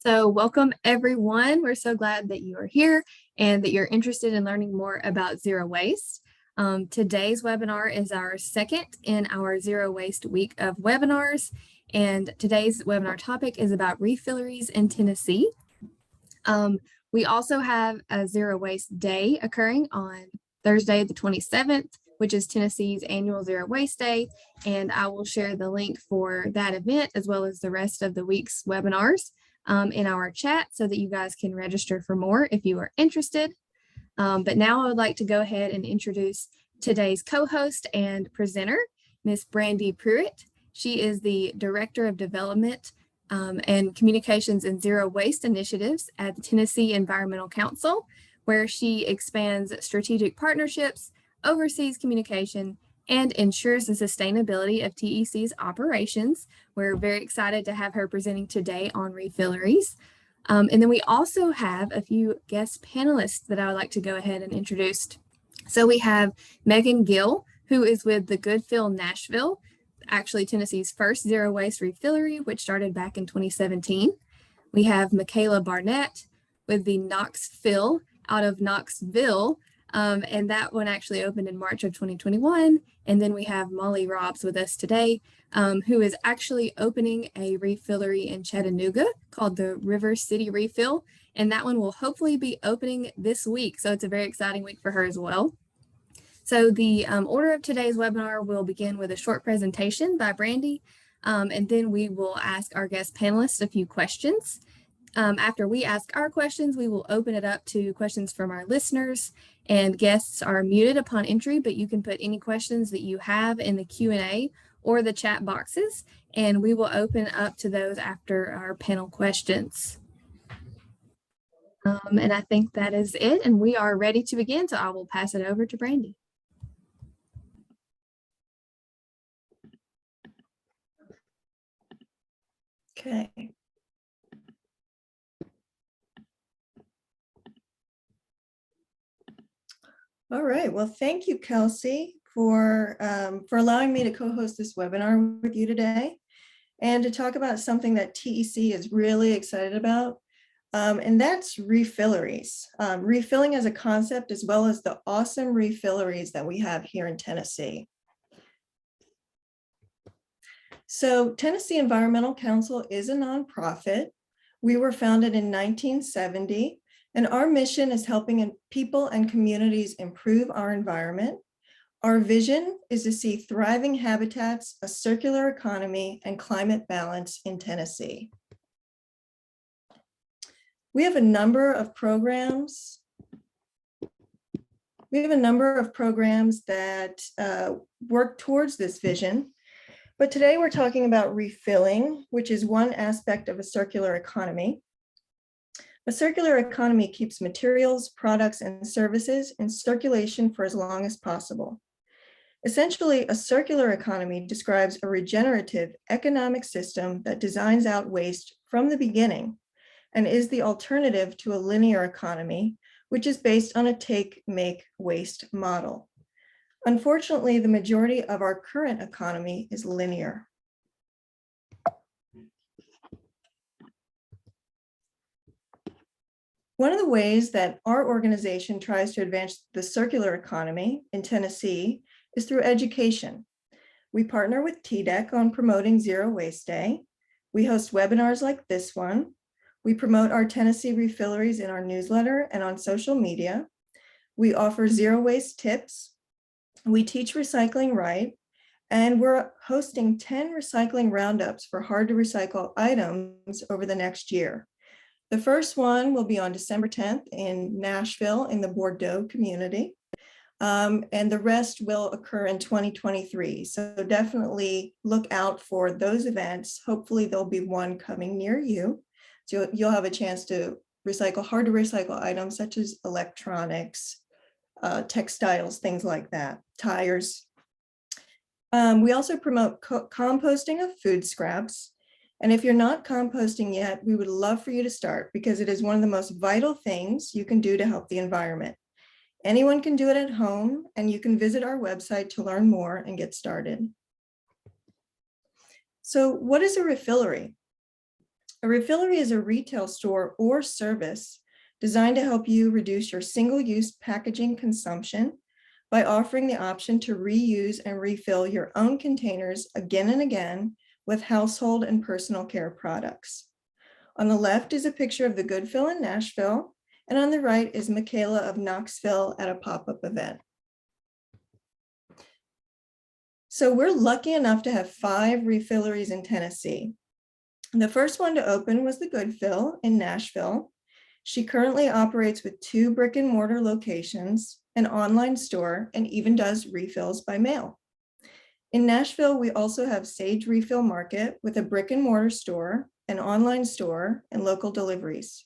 So welcome everyone. We're so glad that you are here and that you're interested in learning more about zero waste. Today's webinar is our second in our Zero Waste Week of webinars. And today's webinar topic is about refilleries in Tennessee. We also have a Zero Waste Day occurring on Thursday, the 27th, which is Tennessee's annual Zero Waste Day. And I will share the link for that event as well as the rest of the week's webinars in our chat so that you guys can register for more if you are interested. But now I would like to go ahead and introduce today's co-host and presenter, Miss Brandy Pruitt. She is the Director of Development and Communications and Zero Waste Initiatives at the Tennessee Environmental Council, where she expands strategic partnerships, oversees communication, and ensures the sustainability of TEC's operations. We're very excited to have her presenting today on refilleries. And then we also have a few guest panelists that I would like to go ahead and introduce. So we have Megan Gill, who is with the Goodfill Nashville, actually Tennessee's first zero waste refillery, which started back in 2017. We have Michaela Barnett with the Knoxville out of Knoxville, and that one actually opened in March of 2021. And then we have Molly Robs with us today, who is actually opening a refillery in Chattanooga called the River City Refill. And that one will hopefully be opening this week. So it's a very exciting week for her as well. So the order of today's webinar will begin with a short presentation by Brandy, and then we will ask our guest panelists a few questions. After we ask our questions, we will open it up to questions from our listeners, and guests are muted upon entry, but you can put any questions that you have in the Q&A or the chat boxes, and we will open up to those after our panel questions. And I think that is it, and we are ready to begin, so I will pass it over to Brandy. Okay. All right. Well, thank you, Kelsey, for allowing me to co-host this webinar with you today and to talk about something that TEC is really excited about, and that's refilleries. Refilling as a concept, as well as the awesome refilleries that we have here in Tennessee. So Tennessee Environmental Council is a nonprofit. We were founded in 1970. And our mission is helping people and communities improve our environment. Our vision is to see thriving habitats, a circular economy, and climate balance in Tennessee. We have a number of programs. That work towards this vision. But today we're talking about refilling, which is one aspect of a circular economy. A circular economy keeps materials, products, and services in circulation for as long as possible. Essentially, a circular economy describes a regenerative economic system that designs out waste from the beginning and is the alternative to a linear economy, which is based on a take, make, waste model. Unfortunately, the majority of our current economy is linear. One of the ways that our organization tries to advance the circular economy in Tennessee is through education. We partner with TDEC on promoting Zero Waste Day. We host webinars like this one. We promote our Tennessee refilleries in our newsletter and on social media. We offer zero waste tips. We teach recycling right. And we're hosting 10 recycling roundups for hard to recycle items over the next year. The first one will be on December 10th in Nashville in the Bordeaux community. And the rest will occur in 2023. So definitely look out for those events. Hopefully there'll be one coming near you. So you'll have a chance to recycle hard to recycle items such as electronics, textiles, things like that, tires. We also promote composting of food scraps. And if you're not composting yet, we would love for you to start because it is one of the most vital things you can do to help the environment. Anyone can do it at home, and you can visit our website to learn more and get started. So what is a refillery? A refillery is a retail store or service designed to help you reduce your single-use packaging consumption by offering the option to reuse and refill your own containers again and again with household and personal care products. On the left is a picture of the Goodfill in Nashville, and on the right is Michaela of Knoxville at a pop-up event. So we're lucky enough to have 5 refilleries in Tennessee. The first one to open was the Goodfill in Nashville. She currently operates with 2 brick and mortar locations, an online store, and even does refills by mail. In Nashville, we also have Sage Refill Market with a brick and mortar store, an online store, and local deliveries.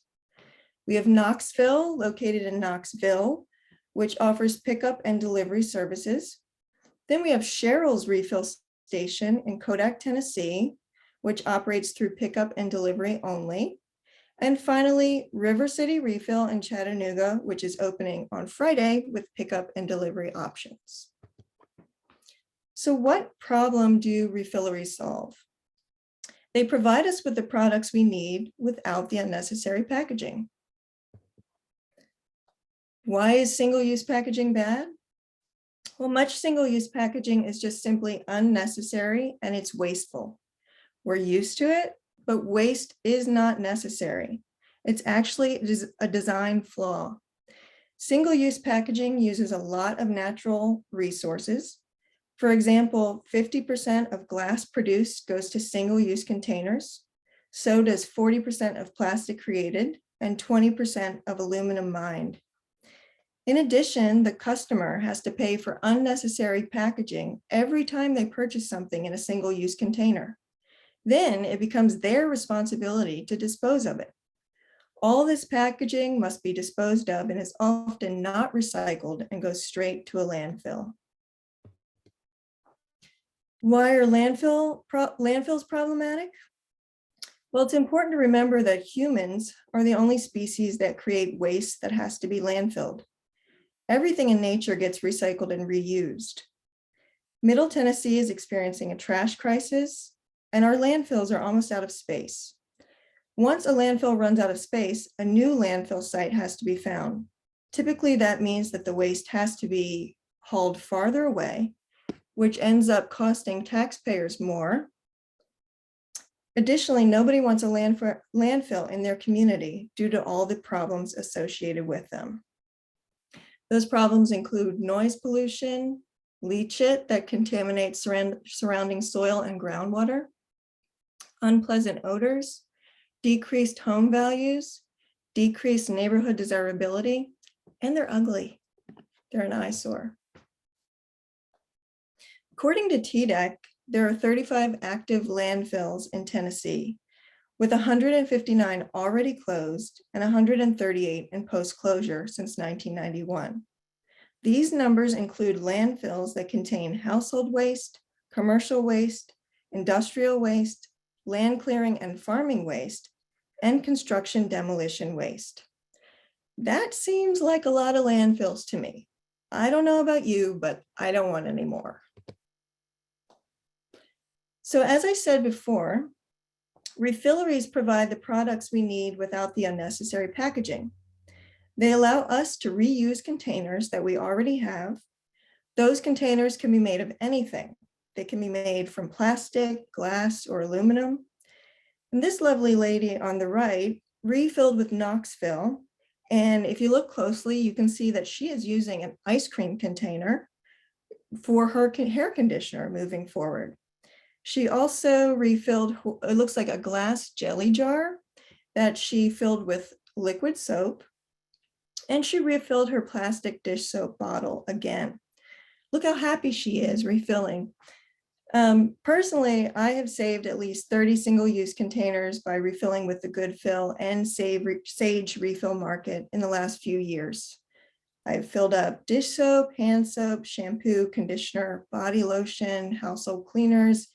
We have Knoxville, located in Knoxville, which offers pickup and delivery services. Then we have Cheryl's Refill Station in Kodak, Tennessee, which operates through pickup and delivery only. And finally, River City Refill in Chattanooga, which is opening on Friday with pickup and delivery options. So what problem do refilleries solve? They provide us with the products we need without the unnecessary packaging. Why is single-use packaging bad? Well, much single-use packaging is just simply unnecessary and it's wasteful. We're used to it, but waste is not necessary. It's actually a design flaw. Single-use packaging uses a lot of natural resources. For example, 50% of glass produced goes to single-use containers. So does 40% of plastic created and 20% of aluminum mined. In addition, the customer has to pay for unnecessary packaging every time they purchase something in a single-use container. Then it becomes their responsibility to dispose of it. All this packaging must be disposed of and is often not recycled and goes straight to a landfill. Why are landfills problematic? Well, it's important to remember that humans are the only species that create waste that has to be landfilled. Everything in nature gets recycled and reused. Middle Tennessee is experiencing a trash crisis, and our landfills are almost out of space. Once a landfill runs out of space, a new landfill site has to be found. Typically, that means that the waste has to be hauled farther away, which ends up costing taxpayers more. Additionally, nobody wants a landfill in their community due to all the problems associated with them. Those problems include noise pollution, leachate that contaminates surrounding soil and groundwater, unpleasant odors, decreased home values, decreased neighborhood desirability, and they're ugly. They're an eyesore. According to TDEC, there are 35 active landfills in Tennessee, with 159 already closed and 138 in post-closure since 1991. These numbers include landfills that contain household waste, commercial waste, industrial waste, land clearing and farming waste, and construction demolition waste. That seems like a lot of landfills to me. I don't know about you, but I don't want any more. So as I said before, refilleries provide the products we need without the unnecessary packaging. They allow us to reuse containers that we already have. Those containers can be made of anything. They can be made from plastic, glass, or aluminum. And this lovely lady on the right refilled with Knoxville. And if you look closely, you can see that she is using an ice cream container for her hair conditioner moving forward. She also refilled, it looks like a glass jelly jar that she filled with liquid soap. And she refilled her plastic dish soap bottle again. Look how happy she is refilling. Personally, I have saved at least 30 single-use containers by refilling with the Goodfill and Sage Refill Market in the last few years. I've filled up dish soap, hand soap, shampoo, conditioner, body lotion, household cleaners,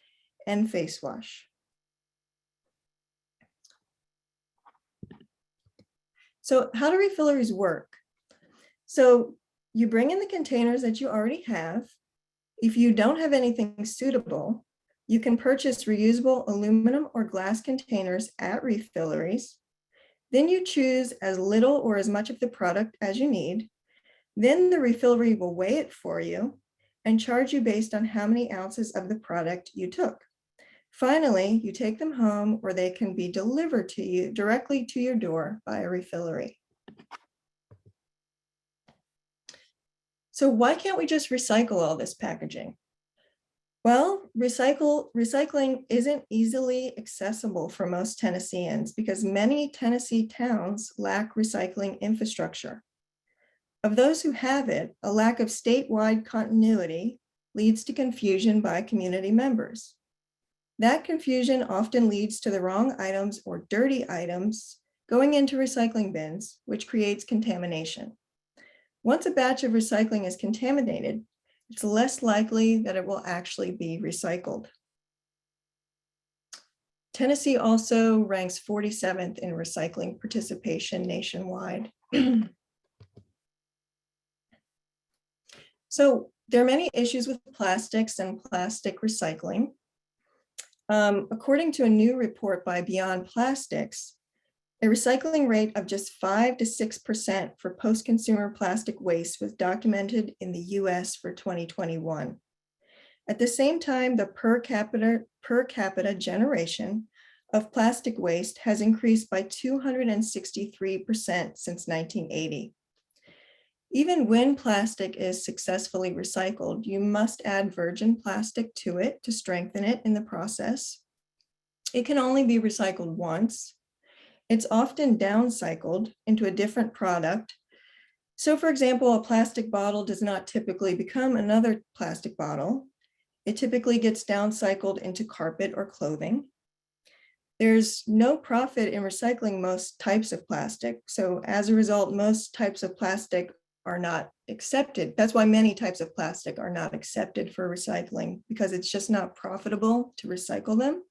and face wash. So how do refilleries work? So you bring in the containers that you already have. If you don't have anything suitable, You can purchase reusable aluminum or glass containers at Refilleries. Then you choose as little or as much of the product as you need. Then the refillery will weigh it for you and charge you based on how many ounces of the product you took. Finally, you take them home or they can be delivered to you directly to your door by a refillery. So why can't we just recycle all this packaging? Well, recycling isn't easily accessible for most Tennesseans because many Tennessee towns lack recycling infrastructure. Of those who have it, a lack of statewide continuity leads to confusion by community members. That confusion often leads to the wrong items or dirty items going into recycling bins, which creates contamination. Once a batch of recycling is contaminated, it's less likely that it will actually be recycled. Tennessee also ranks 47th in recycling participation nationwide. So there are many issues with plastics and plastic recycling. According to a new report by Beyond Plastics, a recycling rate of just 5 to 6% for post-consumer plastic waste was documented in the US for 2021. At the same time, the per capita generation of plastic waste has increased by 263% since 1980. Even when plastic is successfully recycled, you must add virgin plastic to it to strengthen it in the process. It can only be recycled once. It's often downcycled into a different product. So for example, a plastic bottle does not typically become another plastic bottle. It typically gets downcycled into carpet or clothing. There's no profit in recycling most types of plastic. So as a result, most types of plastic are not accepted. That's why many types of plastic are not accepted for recycling, because it's just not profitable to recycle them.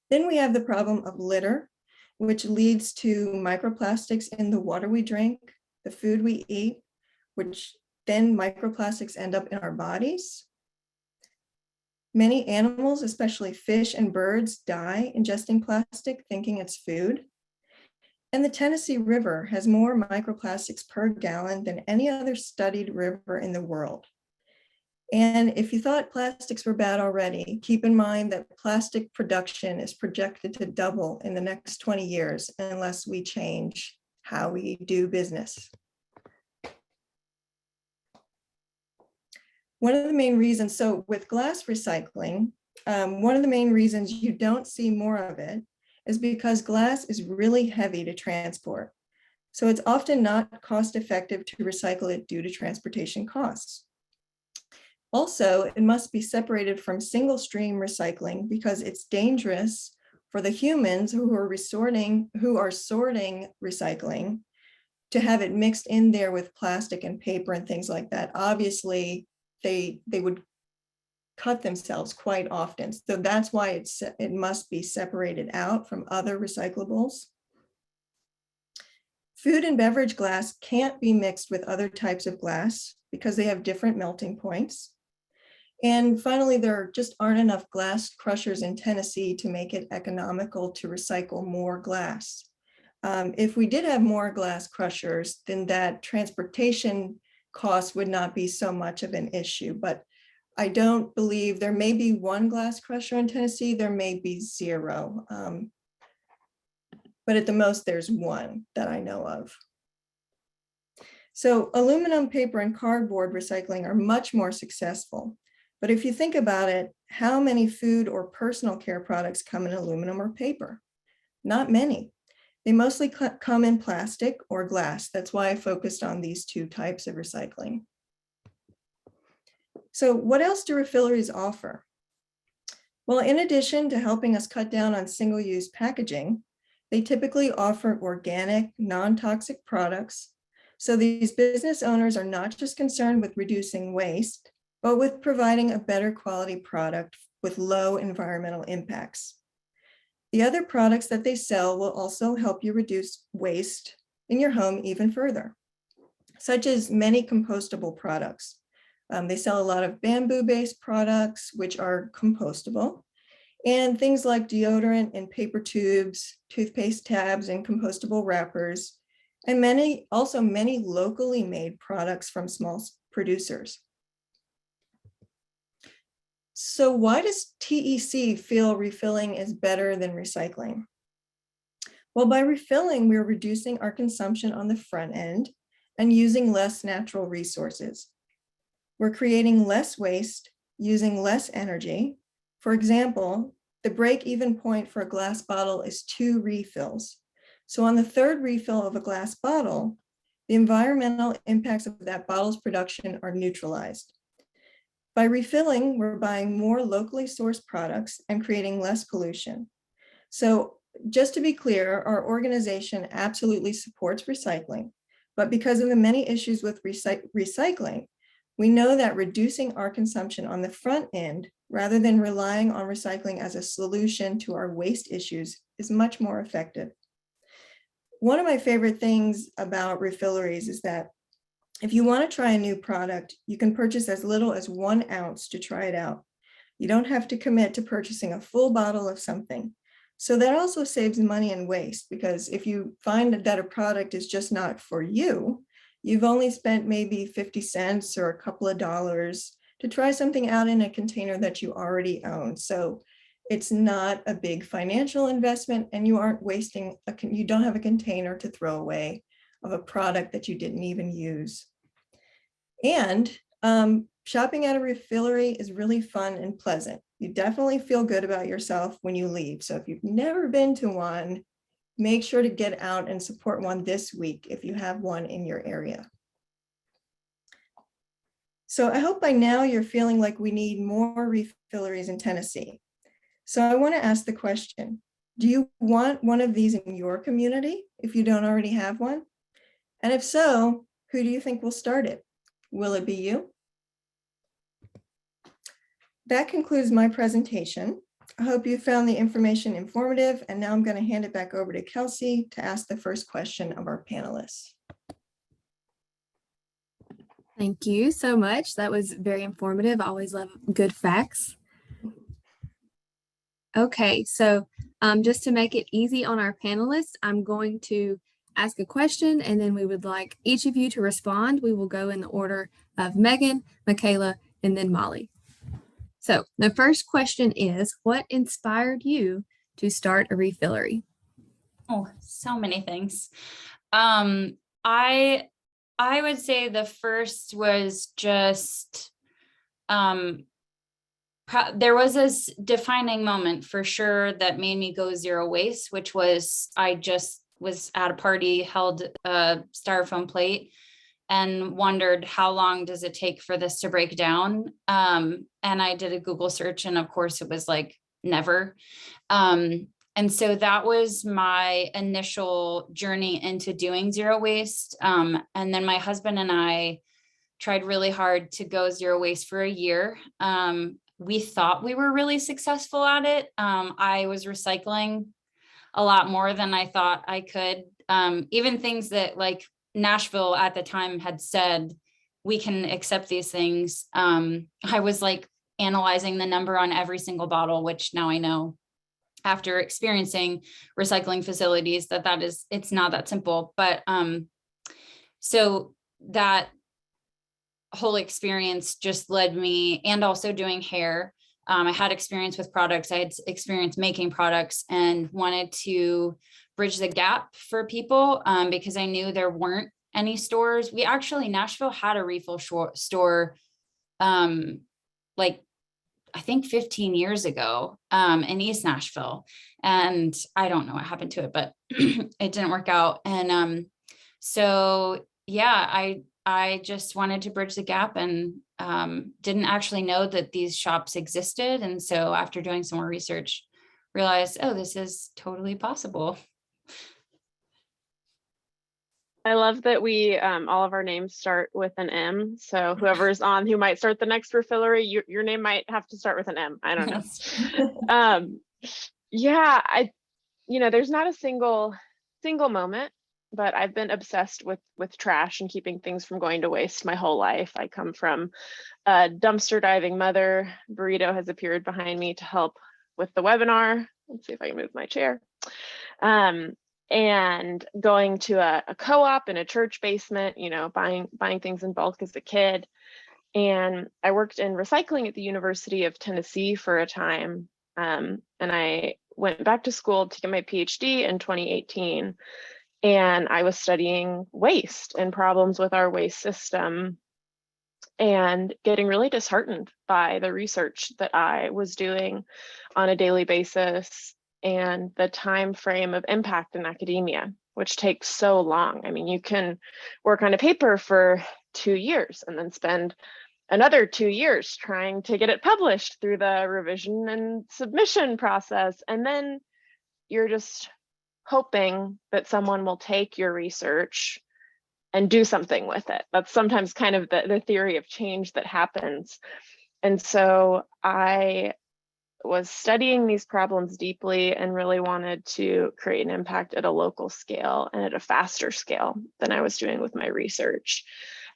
Then we have the problem of litter, which leads to microplastics in the water we drink, the food we eat, which then microplastics end up in our bodies. Many animals, especially fish and birds, die ingesting plastic, thinking it's food. And the Tennessee River has more microplastics per gallon than any other studied river in the world. And if you thought plastics were bad already, keep in mind that plastic production is projected to double in the next 20 years unless we change how we do business. One of the main reasons, so with glass recycling, one of the main reasons you don't see more of it is because glass is really heavy to transport. So it's often not cost effective to recycle it due to transportation costs. Also, it must be separated from single stream recycling because it's dangerous for the humans who are sorting recycling to have it mixed in there with plastic and paper and things like that. Obviously, they would cut themselves quite often. So that's why it must be separated out from other recyclables. Food and beverage glass can't be mixed with other types of glass because they have different melting points. And finally, there just aren't enough glass crushers in Tennessee to make it economical to recycle more glass. If we did have more glass crushers, then that transportation cost would not be so much of an issue. But I don't believe, there may be one glass crusher in Tennessee, there may be zero. But at the most, there's one that I know of. So aluminum, paper, and cardboard recycling are much more successful. But if you think about it, how many food or personal care products come in aluminum or paper? Not many. They mostly come in plastic or glass. That's why I focused on these two types of recycling. So what else do refilleries offer? Well, in addition to helping us cut down on single-use packaging, they typically offer organic, non-toxic products. So these business owners are not just concerned with reducing waste, but with providing a better quality product with low environmental impacts. The other products that they sell will also help you reduce waste in your home even further, such as many compostable products. They sell a lot of bamboo-based products, which are compostable, and things like deodorant in paper tubes, toothpaste tabs in compostable wrappers, and many locally made products from small producers. So why does TEC feel refilling is better than recycling? Well, by refilling, we're reducing our consumption on the front end and using less natural resources. We're creating less waste, using less energy. For example, the break-even point for a glass bottle is 2 refills. So on the 3rd refill of a glass bottle, the environmental impacts of that bottle's production are neutralized. By refilling, we're buying more locally sourced products and creating less pollution. So just to be clear, our organization absolutely supports recycling, but because of the many issues with recycling, we know that reducing our consumption on the front end, rather than relying on recycling as a solution to our waste issues, is much more effective. One of my favorite things about Refilleries is that if you want to try a new product, you can purchase as little as 1 ounce to try it out. You don't have to commit to purchasing a full bottle of something. So that also saves money and waste, because if you find that a product is just not for you, you've only spent maybe 50 cents or a couple of dollars to try something out in a container that you already own. So it's not a big financial investment, and you aren't wasting, you don't have a container to throw away of a product that you didn't even use. And shopping at a refillery is really fun and pleasant. You definitely feel good about yourself when you leave. So if you've never been to one, make sure to get out and support one this week if you have one in your area. So I hope by now you're feeling like we need more refilleries in Tennessee. So I want to ask the question, do you want one of these in your community if you don't already have one? And if so, who do you think will start it? Will it be you? That concludes my presentation. I hope you found the information informative, and now I'm going to hand it back over to Kelsey to ask the first question of our panelists. Thank you so much. That was very informative. I always love good facts. Okay, so just to make it easy on our panelists, I'm going to ask a question, and then we would like each of you to respond. We will go in the order of Megan, Michaela, and then Molly. So the first question is, what inspired you to start a refillery? Oh, so many things. I would say the first was just, there was this defining moment for sure that made me go zero waste, which was I just was at a party, held a styrofoam plate, and wondered how long does it take for this to break down. And I did a Google search, and of course it was like never. And so that was my initial journey into doing zero waste. And then my husband and I tried really hard to go zero waste for a year. We thought we were really successful at it. I was recycling a lot more than I thought I could. Even things that like Nashville at the time had said, we can accept these things. I was like analyzing the number on every single bottle, which now I know after experiencing recycling facilities that it's not that simple. But so that whole experience just led me, and also doing hair. I had experience with products. I had experience making products and wanted to bridge the gap for people because I knew there weren't any stores. We actually, Nashville had a refill store like I think 15 years ago in East Nashville. And I don't know what happened to it, but it didn't work out. And so, yeah, I just wanted to bridge the gap, and didn't actually know that these shops existed. And so after doing some more research, realized, oh, this is totally possible. I love that we all of our names start with an M. So whoever's on who might start the next refillery, your name might have to start with an M. I don't know. Yeah, there's not a single moment but I've been obsessed with trash and keeping things from going to waste my whole life. I come from a dumpster diving mother. Burrito has appeared behind me to help with the webinar. Let's see if I can move my chair. And going to a co-op in a church basement, you know, buying things in bulk as a kid. And I worked in recycling at the University of Tennessee for a time. And I went back to school to get my PhD in 2018. And I was studying waste and problems with our waste system and getting really disheartened by the research that I was doing on a daily basis and the time frame of impact in academia, which takes so long. I mean, you can work on a paper for 2 years and then spend another 2 years trying to get it published through the revision and submission process. And then you're just hoping that someone will take your research and do something with it. That's sometimes kind of the theory of change that happens. And so I was studying these problems deeply and really wanted to create an impact at a local scale and at a faster scale than I was doing with my research.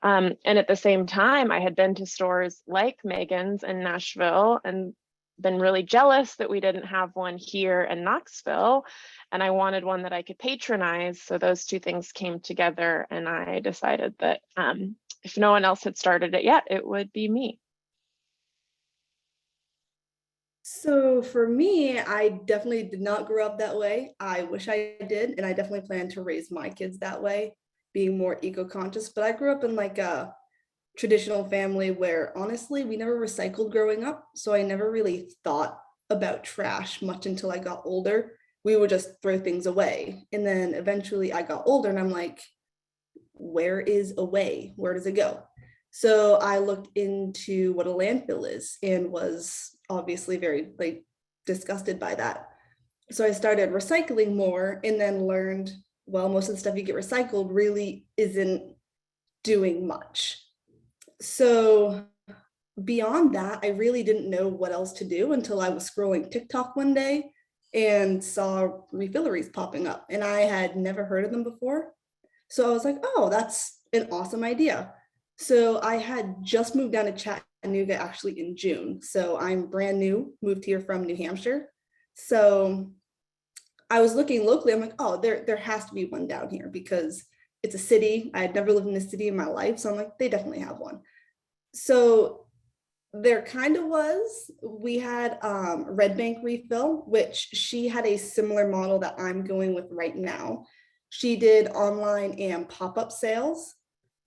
And at the same time, I had been to stores like Megan's in Nashville and been really jealous that we didn't have one here in Knoxville. And I wanted one that I could patronize. So those two things came together, and I decided that if no one else had started it yet, it would be me. So for me, I definitely did not grow up that way. I wish I did, and I definitely plan to raise my kids that way, being more eco-conscious. But I grew up in like a traditional family where honestly, we never recycled growing up. So I never really thought about trash much until I got older. We would just throw things away. And then eventually I got older and I'm like, where is away? Where does it go? So I looked into what a landfill is and was obviously very like disgusted by that. So I started recycling more and then learned, well, most of the stuff you get recycled really isn't doing much. So beyond that, I really didn't know what else to do until I was scrolling TikTok one day and saw Refilleries popping up. And I had never heard of them before. So I was like, oh, that's an awesome idea. So I had just moved down to Chattanooga actually in June. So I'm brand new, moved here from New Hampshire. So I was looking locally. I'm like, oh, there has to be one down here because it's a city. I had never lived in a city in my life. So I'm like, they definitely have one. So there kind of was. We had Red Bank Refill, which she had a similar model that I'm going with right now. She did online and pop-up sales,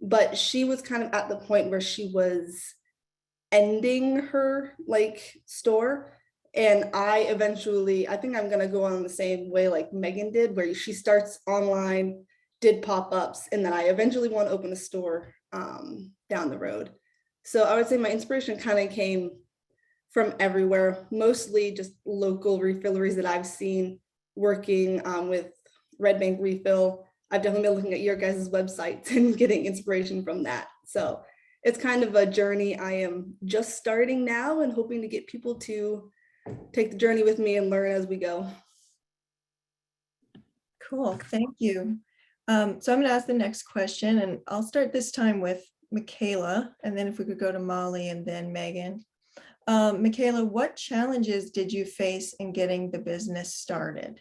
but she was kind of at the point where she was ending her like store. And I think I'm gonna go on the same way like Megan did, where she starts online, did pop-ups, and then I eventually want to open a store down the road. So I would say my inspiration kind of came from everywhere, mostly just local refilleries that I've seen working with Red Bank Refill. I've definitely been looking at your guys' websites and getting inspiration from that. So it's kind of a journey I am just starting now and hoping to get people to take the journey with me and learn as we go. Cool, thank you. So I'm going to ask the next question, and I'll start this time with Michaela, and then if we could go to Molly and then Megan. Michaela, what challenges did you face in getting the business started?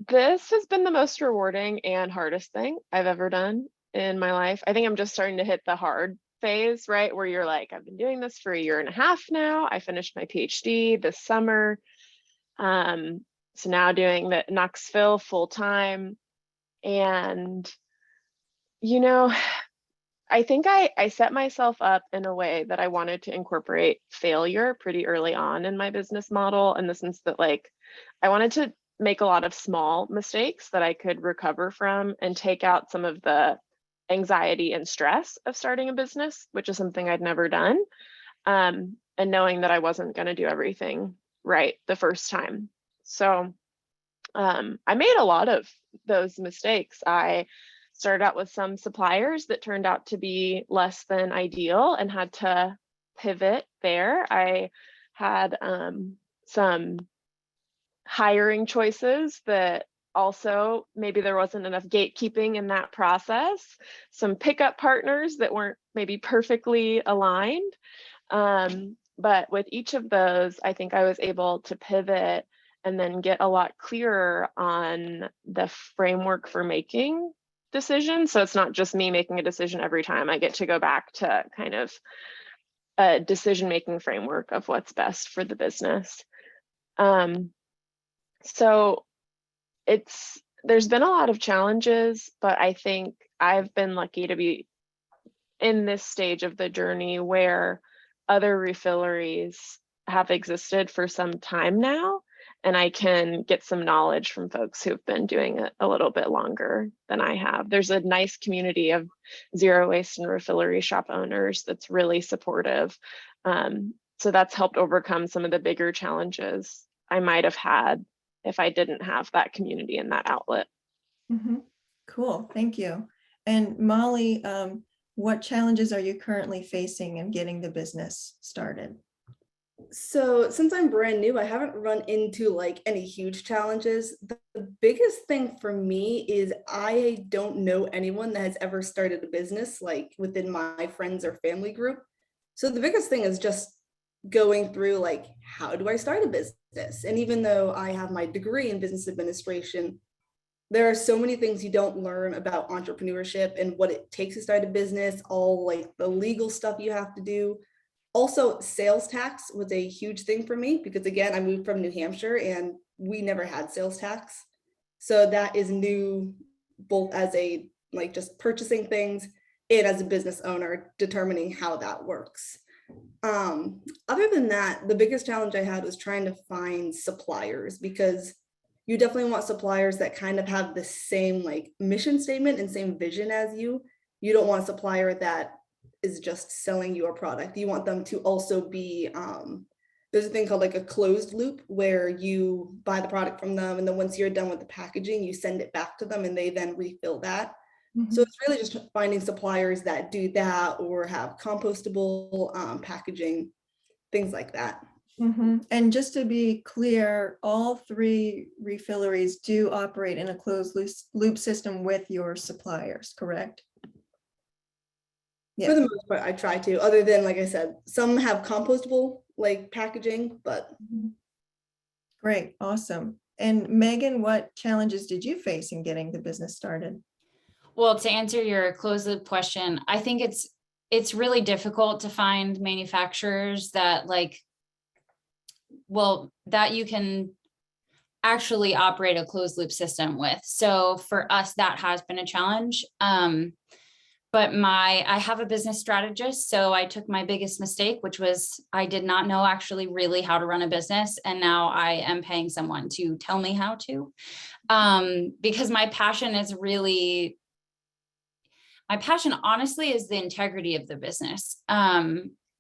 This has been the most rewarding and hardest thing I've ever done in my life. I think I'm just starting to hit the hard phase, right? Where you're like, I've been doing this for 1.5 years now. I finished my PhD this summer. So now doing the Knoxville full time. And, you know, I think I set myself up in a way that I wanted to incorporate failure pretty early on in my business model, in the sense that like, I wanted to make a lot of small mistakes that I could recover from and take out some of the anxiety and stress of starting a business, which is something I'd never done. And knowing that I wasn't going to do everything right the first time. So I made a lot of those mistakes. I started out with some suppliers that turned out to be less than ideal and had to pivot there. I had some hiring choices that also, maybe there wasn't enough gatekeeping in that process, some pickup partners that weren't maybe perfectly aligned. But with each of those, I think I was able to pivot and then get a lot clearer on the framework for making decisions. So it's not just me making a decision every time. I get to go back to kind of a decision-making framework of what's best for the business. So there's been a lot of challenges, but I think I've been lucky to be in this stage of the journey where other refilleries have existed for some time now, and I can get some knowledge from folks who've been doing it a little bit longer than I have. There's a nice community of zero waste and refillery shop owners that's really supportive. So that's helped overcome some of the bigger challenges I might have had if I didn't have that community and that outlet. Cool, thank you. And Molly, what challenges are you currently facing in getting the business started? So since I'm brand new, I haven't run into like any huge challenges. The biggest thing for me is I don't know anyone that has ever started a business like within my friends or family group. So the biggest thing is just going through like, how do I start a business? And even though I have my degree in business administration, there are so many things you don't learn about entrepreneurship and what it takes to start a business, all like the legal stuff you have to do. Also, sales tax was a huge thing for me because again, I moved from New Hampshire and we never had sales tax. So that is new, both as a like just purchasing things and as a business owner, determining how that works. Other than that, the biggest challenge I had was trying to find suppliers because you definitely want suppliers that kind of have the same like mission statement and same vision as you. You don't want a supplier that is just selling your product. You want them to also be, there's a thing called like a closed loop where you buy the product from them. And then once you're done with the packaging, you send it back to them and they then refill that. So it's really just finding suppliers that do that or have compostable packaging, things like that. And just to be clear, all 3 refilleries do operate in a closed loop system with your suppliers, correct? For the most part, I try to, other than, like I said, some have compostable like packaging, but. Great, awesome. And Megan, what challenges did you face in getting the business started? Well, to answer your closed loop question, I think it's really difficult to find manufacturers that that you can actually operate a closed loop system with. So for us, that has been a challenge. But I have a business strategist. So I took my biggest mistake, which was I did not know actually really how to run a business. And now I am paying someone to tell me how to, because my passion honestly is the integrity of the business.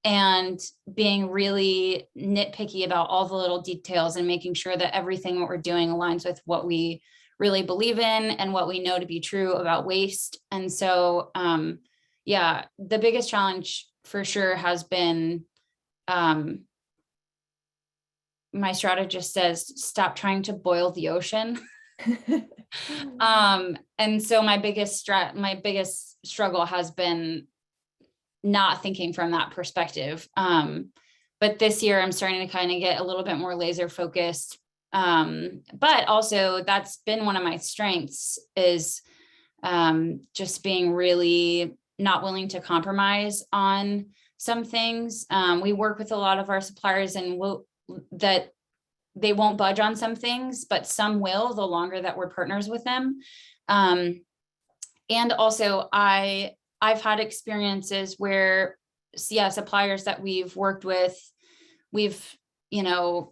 And being really nitpicky about all the little details and making sure that everything what we're doing aligns with what we really believe in and what we know to be true about waste. And so, yeah, the biggest challenge for sure has been, my strategist says, stop trying to boil the ocean. And so my biggest struggle has been not thinking from that perspective. But this year I'm starting to kind of get a little bit more laser focused. But also that's been one of my strengths is just being really not willing to compromise on some things. We work with a lot of our suppliers and that they won't budge on some things, but some will the longer that we're partners with them. And also I've had experiences where, suppliers that we've worked with, we've,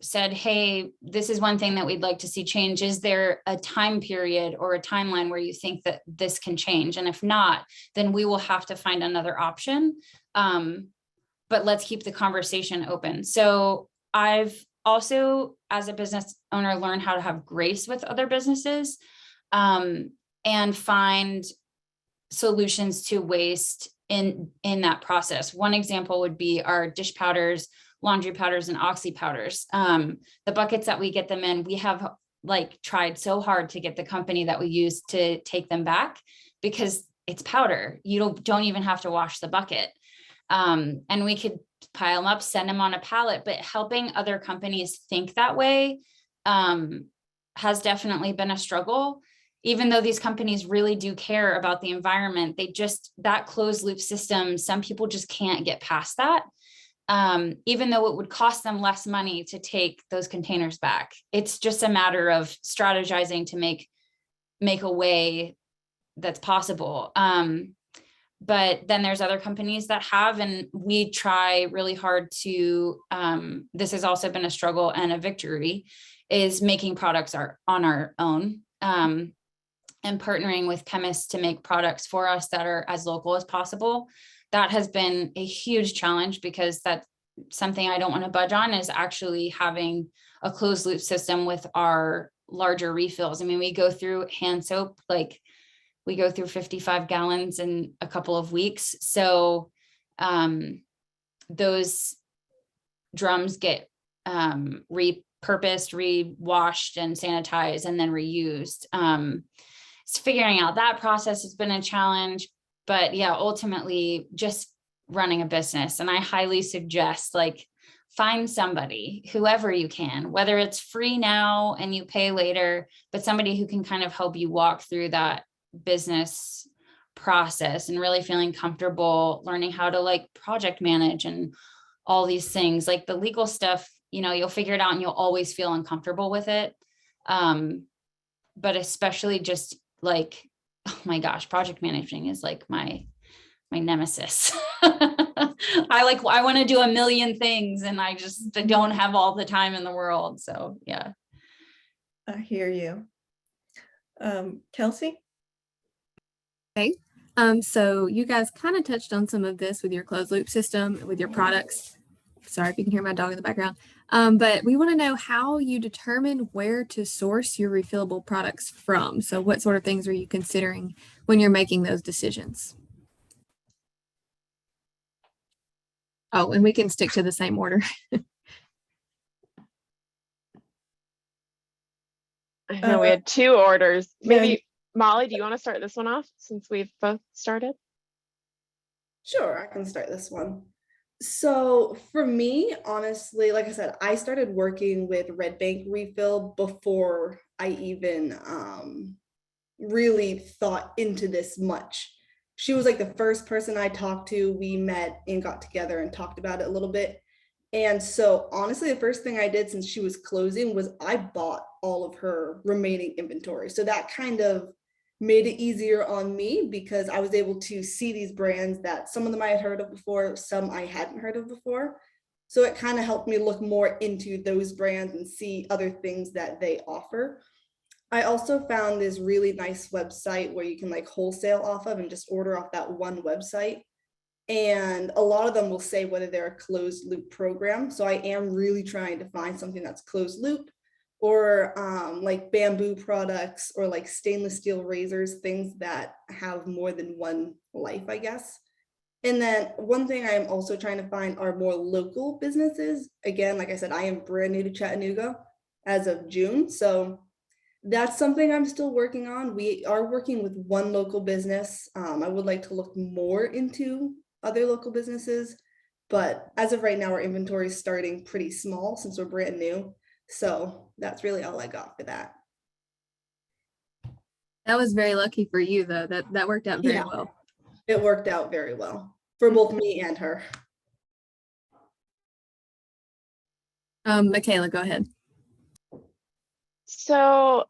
said, hey, this is one thing that we'd like to see change. Is there a time period or a timeline where you think that this can change? And if not, then we will have to find another option. But let's keep the conversation open. So I've also, as a business owner, learned how to have grace with other businesses, and find solutions to waste in that process. One example would be our dish powders, laundry powders, and oxy powders. The buckets that we get them in, we have like tried so hard to get the company that we use to take them back, because it's powder. You don't even have to wash the bucket. And we could pile them up, send them on a pallet, but helping other companies think that way has definitely been a struggle. Even though these companies really do care about the environment, that closed loop system, some people just can't get past that. Even though it would cost them less money to take those containers back. It's just a matter of strategizing to make a way that's possible. But then there's other companies that have, and we try really hard to, this has also been a struggle and a victory, is making products on our own, and partnering with chemists to make products for us that are as local as possible. That has been a huge challenge, because that's something I don't want to budge on, is actually having a closed loop system with our larger refills. I mean, we go through hand soap, like we go through 55 gallons in a couple of weeks. So those drums get repurposed, re-washed and sanitized and then reused. So figuring out that process has been a challenge, but yeah, ultimately just running a business. And I highly suggest, like, find somebody, whoever you can, whether it's free now and you pay later, but somebody who can kind of help you walk through that business process and really feeling comfortable learning how to like project manage and all these things. Like the legal stuff, you'll figure it out and you'll always feel uncomfortable with it. But especially just like, oh my gosh, project managing is like my nemesis. I want to do a million things and I don't have all the time in the world. So yeah. I hear you. Kelsey? Okay. So you guys kind of touched on some of this with your closed loop system, with your products. Sorry if you can hear my dog in the background. But we want to know how you determine where to source your refillable products from. So what sort of things are you considering when you're making those decisions? Oh, and we can stick to the same order. I know we had two orders. Maybe Yeah. Molly, do you want to start this one off since we've both started? Sure, I can start this one. So for me, honestly, like I said, I started working with Red Bank Refill before I even really thought into this much. She was like the first person I talked to. We met and got together and talked about it a little bit. And so honestly, the first thing I did since she was closing was I bought all of her remaining inventory. So that kind of made it easier on me because I was able to see these brands that some of them I had heard of before, some I hadn't heard of before. So it kind of helped me look more into those brands and see other things that they offer. I also found this really nice website where you can like wholesale off of and just order off that one website. And a lot of them will say whether they're a closed loop program. So I am really trying to find something that's closed loop, or like bamboo products or like stainless steel razors, things that have more than one life, I guess. And then one thing I am also trying to find are more local businesses. Again, like I said, I am brand new to Chattanooga as of June. So that's something I'm still working on. We are working with one local business. I would like to look more into other local businesses, but as of right now, our inventory is starting pretty small since we're brand new. So that's really all I got for that. That was very lucky for you, though. That worked out very well. It worked out very well for both me and her. Michaela, go ahead. So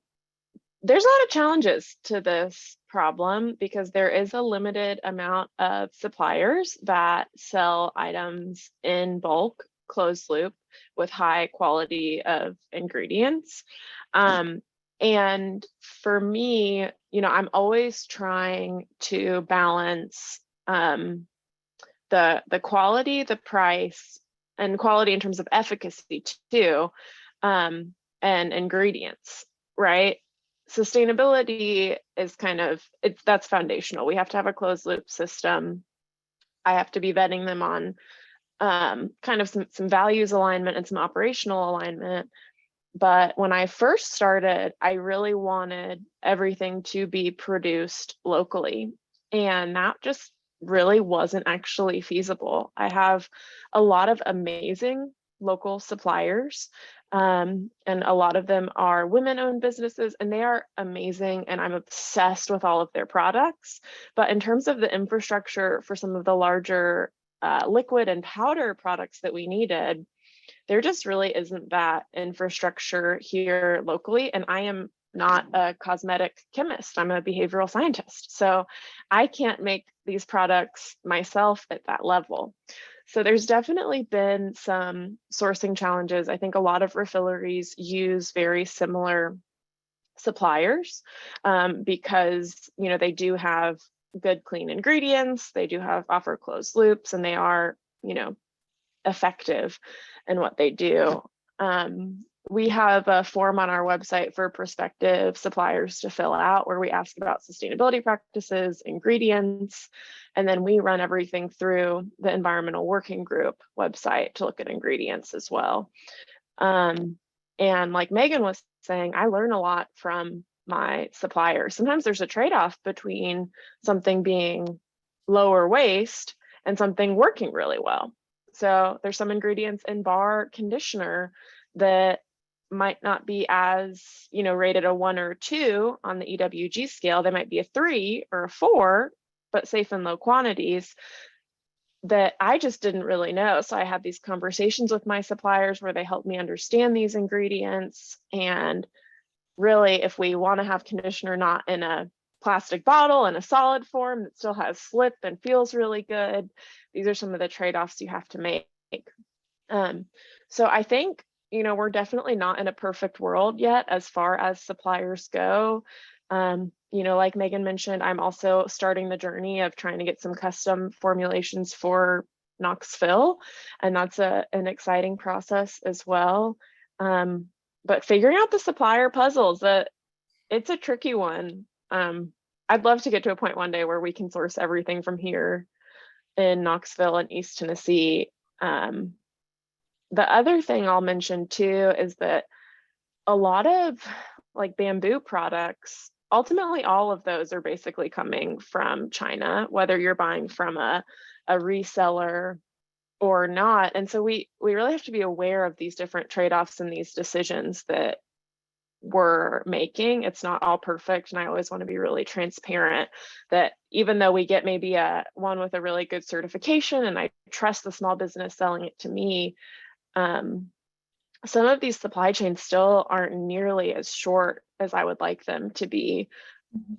there's a lot of challenges to this problem because there is a limited amount of suppliers that sell items in bulk, closed loop, with high quality of ingredients. And for me, I'm always trying to balance the quality, the price, and quality in terms of efficacy too, and ingredients, right? Sustainability is that's foundational. We have to have a closed loop system. I have to be vetting them on kind of some values alignment and some operational alignment. But when I first started, I really wanted everything to be produced locally. And that just really wasn't actually feasible. I have a lot of amazing local suppliers, and a lot of them are women-owned businesses, and they are amazing. And I'm obsessed with all of their products. But in terms of the infrastructure for some of the larger liquid and powder products that we needed, there just really isn't that infrastructure here locally. And I am not a cosmetic chemist, I'm a behavioral scientist. So I can't make these products myself at that level. So there's definitely been some sourcing challenges. I think a lot of refilleries use very similar suppliers, because they do have good clean ingredients, they do have offer closed loops, and they are effective in what they do. We have a form on our website for prospective suppliers to fill out where we ask about sustainability practices, ingredients, and then we run everything through the environmental working group website to look at ingredients as well. And like Megan was saying, I learn a lot from my suppliers. Sometimes there's a trade-off between something being lower waste and something working really well. So there's some ingredients in bar conditioner that might not be as, rated a 1 or 2 on the EWG scale. They might be a 3 or a 4, but safe in low quantities that I just didn't really know. So I had these conversations with my suppliers where they helped me understand these ingredients. And really, if we want to have conditioner not in a plastic bottle in a solid form that still has slip and feels really good, these are some of the trade-offs you have to make. So I think, we're definitely not in a perfect world yet as far as suppliers go. Like Megan mentioned, I'm also starting the journey of trying to get some custom formulations for Knoxville, and that's an exciting process as well. But figuring out the supplier puzzles, it's a tricky one. I'd love to get to a point one day where we can source everything from here in Knoxville and East Tennessee. The other thing I'll mention too is that a lot of like bamboo products, ultimately all of those are basically coming from China, whether you're buying from a reseller or not. And so we really have to be aware of these different trade-offs and these decisions that we're making. It's not all perfect. And I always want to be really transparent that even though we get maybe one with a really good certification and I trust the small business selling it to me, some of these supply chains still aren't nearly as short as I would like them to be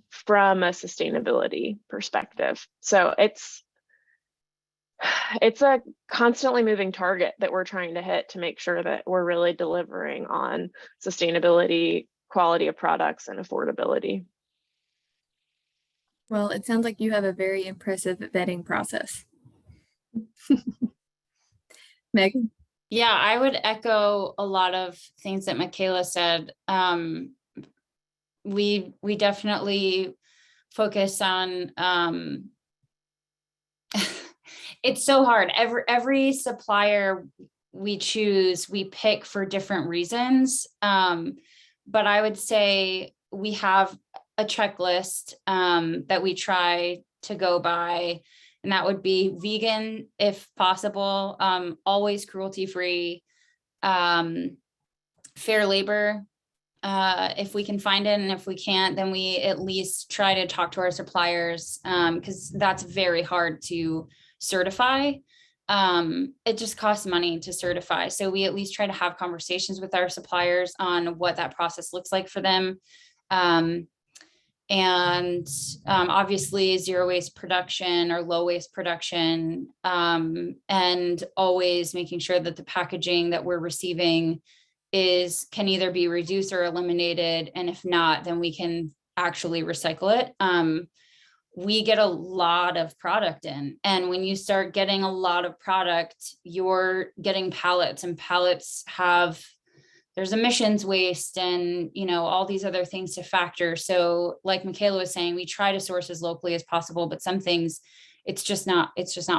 from a sustainability perspective. So it's a constantly moving target that we're trying to hit to make sure that we're really delivering on sustainability, quality of products, and affordability. Well, it sounds like you have a very impressive vetting process. Megan? Yeah, I would echo a lot of things that Michaela said. We definitely focus on it's so hard. Every supplier we choose, we pick for different reasons. But I would say we have a checklist that we try to go by, and that would be vegan if possible, always cruelty-free, fair labor if we can find it, and if we can't, then we at least try to talk to our suppliers, because that's very hard to certify. It just costs money to certify, so we at least try to have conversations with our suppliers on what that process looks like for them. And obviously zero waste production or low waste production, and always making sure that the packaging that we're receiving can either be reduced or eliminated. And if not, then we can actually recycle it. We get a lot of product in, and when you start getting a lot of product, you're getting pallets, and pallets there's emissions waste and, all these other things to factor. So like Michaela was saying, we try to source as locally as possible, but some things it's just not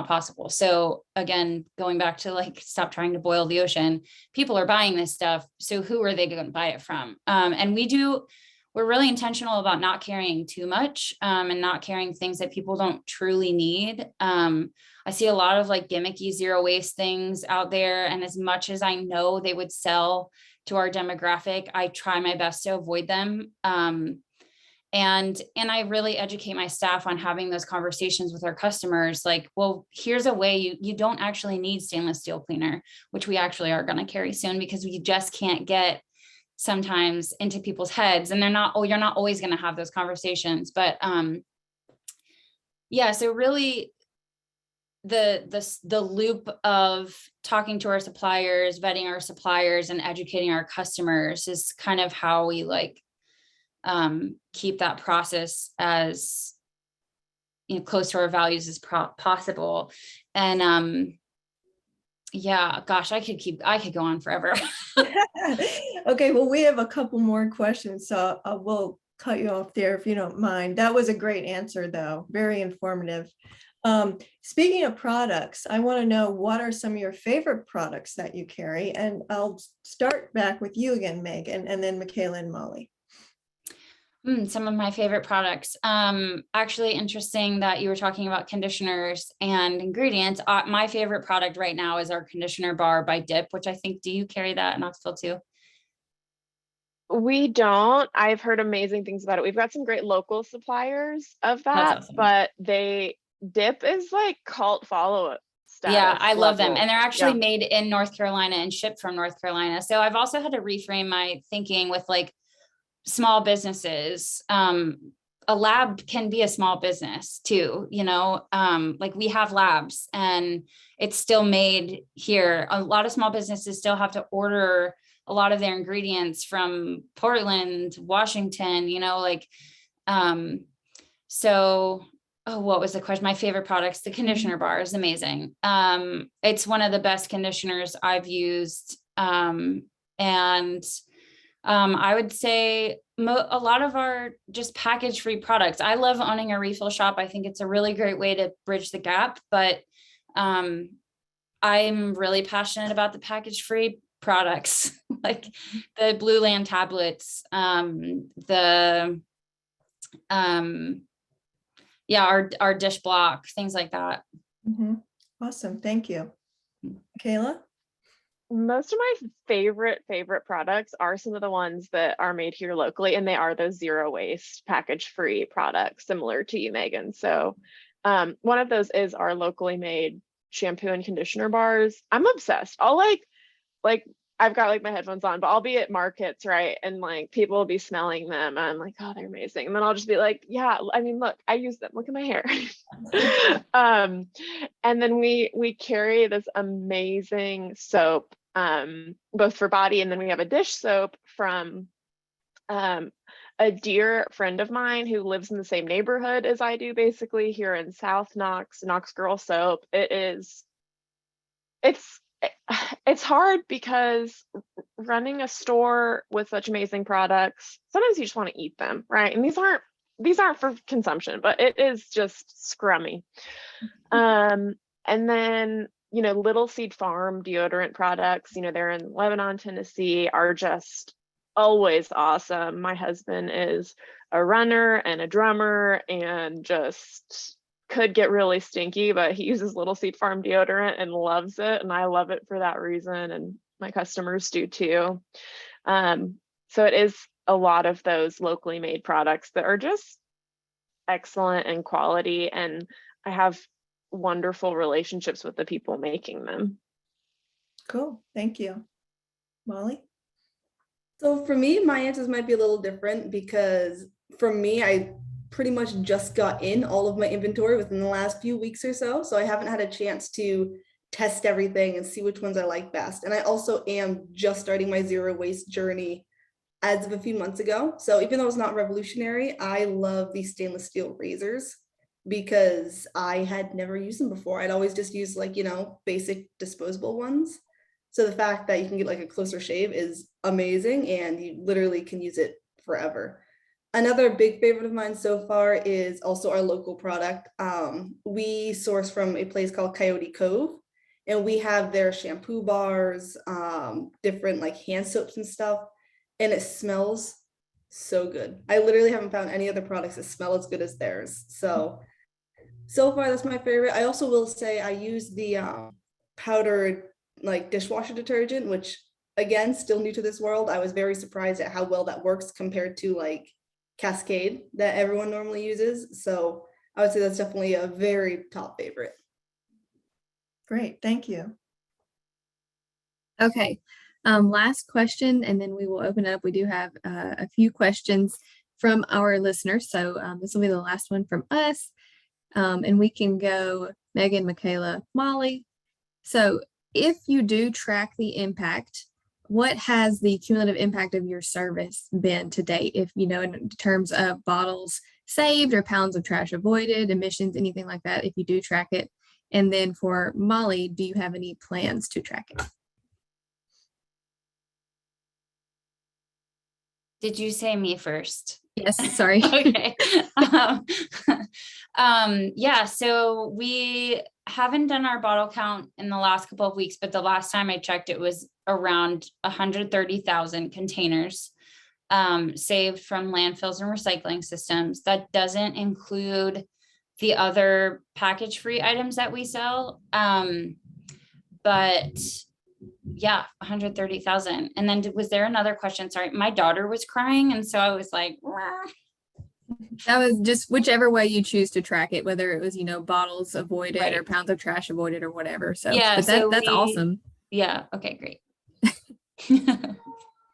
possible. So again, going back to like, stop trying to boil the ocean, people are buying this stuff. So who are they going to buy it from? And we're really intentional about not carrying too much, and not carrying things that people don't truly need. I see a lot of like gimmicky zero waste things out there. And as much as I know they would sell to our demographic, I try my best to avoid them. And I really educate my staff on having those conversations with our customers. Like, well, here's a way you don't actually need stainless steel cleaner, which we actually are going to carry soon, because we just can't get sometimes into people's heads, and you're not always going to have those conversations. But yeah, so really the loop of talking to our suppliers, vetting our suppliers, and educating our customers is kind of how we like keep that process as, you know, close to our values as possible. And yeah, gosh, I could go on forever. Okay, well, we have a couple more questions, so I will cut you off there if you don't mind. That was a great answer, though. Very informative. Speaking of products, I want to know, what are some of your favorite products that you carry? And I'll start back with you again, Meg, and then Michaela and Molly. Some of my favorite products. Actually interesting that you were talking about conditioners and ingredients. My favorite product right now is our conditioner bar by Dip, which I think, do you carry that in Knoxville too? We don't. I've heard amazing things about it. We've got some great local suppliers of That's that, awesome. but Dip is like cult follow status. Yeah, I love them. level. And they're actually Yeah. made in North Carolina and shipped from North Carolina. So I've also had to reframe my thinking with like small businesses. A lab can be a small business too, you know, like we have labs and it's still made here. A lot of small businesses still have to order a lot of their ingredients from Portland, Washington, you know, like, so, oh, what was the question? My favorite products, the conditioner bar is amazing. It's one of the best conditioners I've used. And I would say a lot of our just package-free products. I love owning a refill shop. I think it's a really great way to bridge the gap, but I'm really passionate about the package-free products, like the Blue Land tablets, yeah, our dish block, things like that. Awesome, thank you. Michaela? Most of my favorite products are some of the ones that are made here locally, and they are those zero waste package free products, similar to you, Megan. So one of those is our locally made shampoo and conditioner bars. I'm obsessed. I'll like I've got like my headphones on, but I'll be at markets, right? And like people will be smelling them. And I'm like, oh, they're amazing. And then I'll just be like, yeah, I mean, look, I use them. Look at my hair. And then we carry this amazing soap, both for body, and then we have a dish soap from a dear friend of mine who lives in the same neighborhood as I do, basically here in South Knox Girl Soap. It's hard because running a store with such amazing products, sometimes you just want to eat them, right? And these aren't for consumption, but it is just scrummy. And then, you know, Little Seed Farm deodorant products, you know, they're in Lebanon, Tennessee, are just always awesome. My husband is a runner and a drummer and just could get really stinky, but he uses Little Seed Farm deodorant and loves it. And I love it for that reason. And my customers do too. So it is a lot of those locally made products that are just excellent in quality. And I have wonderful relationships with the people making them. Cool, thank you. Molly? So for me, my answers might be a little different because for me, I pretty much just got in all of my inventory within the last few weeks or so. So I haven't had a chance to test everything and see which ones I like best. And I also am just starting my zero waste journey as of a few months ago. So even though it's not revolutionary, I love these stainless steel razors because I had never used them before. I'd always just used like, you know, basic disposable ones. So the fact that you can get like a closer shave is amazing and you literally can use it forever. Another big favorite of mine so far is also our local product. We source from a place called Coyote Cove, and we have their shampoo bars, different like hand soaps and stuff, and it smells so good. I literally haven't found any other products that smell as good as theirs. So far that's my favorite. I also will say I use the powdered like dishwasher detergent, which again, still new to this world. I was very surprised at how well that works compared to like Cascade that everyone normally uses. So I would say that's definitely a very top favorite. Great, thank you. Okay, last question, and then we will open it up. We do have a few questions from our listeners. So this will be the last one from us. And we can go Megan, Michaela, Molly. So if you do track the impact, what has the cumulative impact of your service been to date? If you know, in terms of bottles saved or pounds of trash avoided, emissions, anything like that, if you do track it. And then for Molly, do you have any plans to track it? Did you say me first? Yes, sorry. Okay. Yeah, so we haven't done our bottle count in the last couple of weeks, but the last time I checked, it was around 130,000 containers saved from landfills and recycling systems. That doesn't include the other package-free items that we sell. But yeah, 130,000. And then was there another question? Sorry, my daughter was crying. And so I was like, "Wah." That was just whichever way you choose to track it, whether it was, you know, bottles avoided or Right. pounds of trash avoided or whatever. So, Yeah, but that's awesome. Yeah. Okay, great.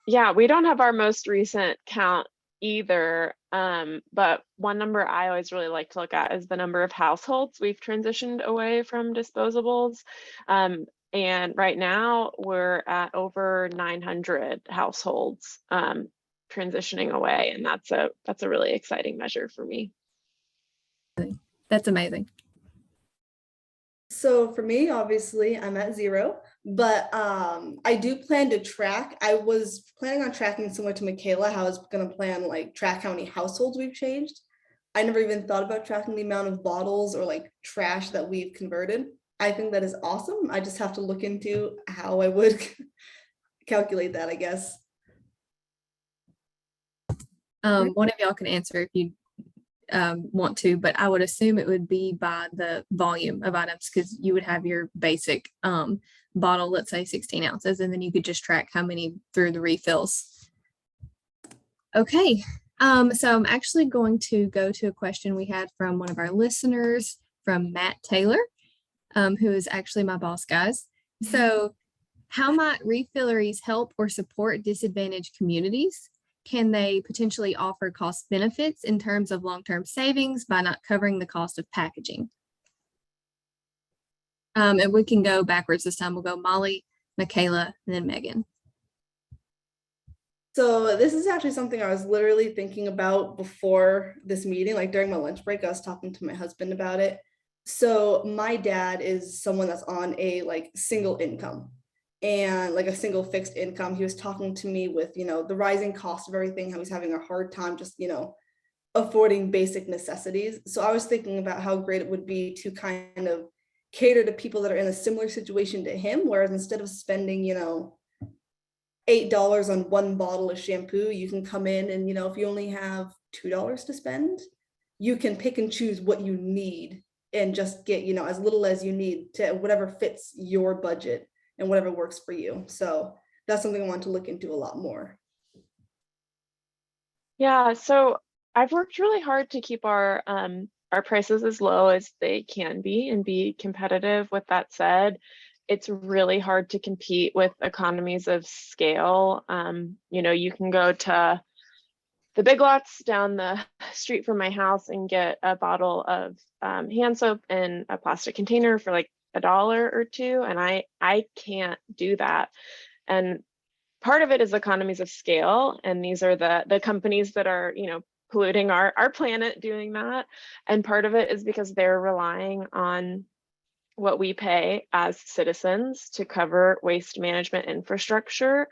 Yeah, we don't have our most recent count either. But one number I always really like to look at is the number of households we've transitioned away from disposables. And right now we're at over 900 households transitioning away, and that's a really exciting measure for me. That's amazing. So for me, obviously, I'm at 0, but I do plan to track. I was planning on tracking similar to Michaela, how I was going to plan like track how many households we've changed. I never even thought about tracking the amount of bottles or like trash that we've converted. I think that is awesome. I just have to look into how I would calculate that, I guess. One of y'all can answer if you want to, but I would assume it would be by the volume of items, because you would have your basic bottle, let's say 16 ounces, and then you could just track how many through the refills. Okay, so I'm actually going to go to a question we had from one of our listeners, from Matt Taylor, who is actually my boss, guys. So how might Refilleries help or support disadvantaged communities? Can they potentially offer cost benefits in terms of long-term savings by not covering the cost of packaging? And we can go backwards this time. We'll go Molly, Michaela, and then Megan. So this is actually something I was literally thinking about before this meeting, like during my lunch break, I was talking to my husband about it. So my dad is someone that's on a like single income and like a single fixed income. He was talking to me with, you know, the rising cost of everything, how he's having a hard time just, you know, affording basic necessities. So I was thinking about how great it would be to kind of cater to people that are in a similar situation to him, whereas instead of spending, you know, $8 on one bottle of shampoo, you can come in and, you know, if you only have $2 to spend, you can pick and choose what you need and just get, you know, as little as you need to whatever fits your budget and whatever works for you. So that's something I want to look into a lot more. Yeah, so I've worked really hard to keep our prices as low as they can be and be competitive. With that said, it's really hard to compete with economies of scale. You know, you can go to the Big Lots down the street from my house and get a bottle of hand soap in a plastic container for like $1 or $2, and I can't do that. And part of it is economies of scale, and these are the companies that are, you know, polluting our planet doing that. And part of it is because they're relying on what we pay as citizens to cover waste management infrastructure,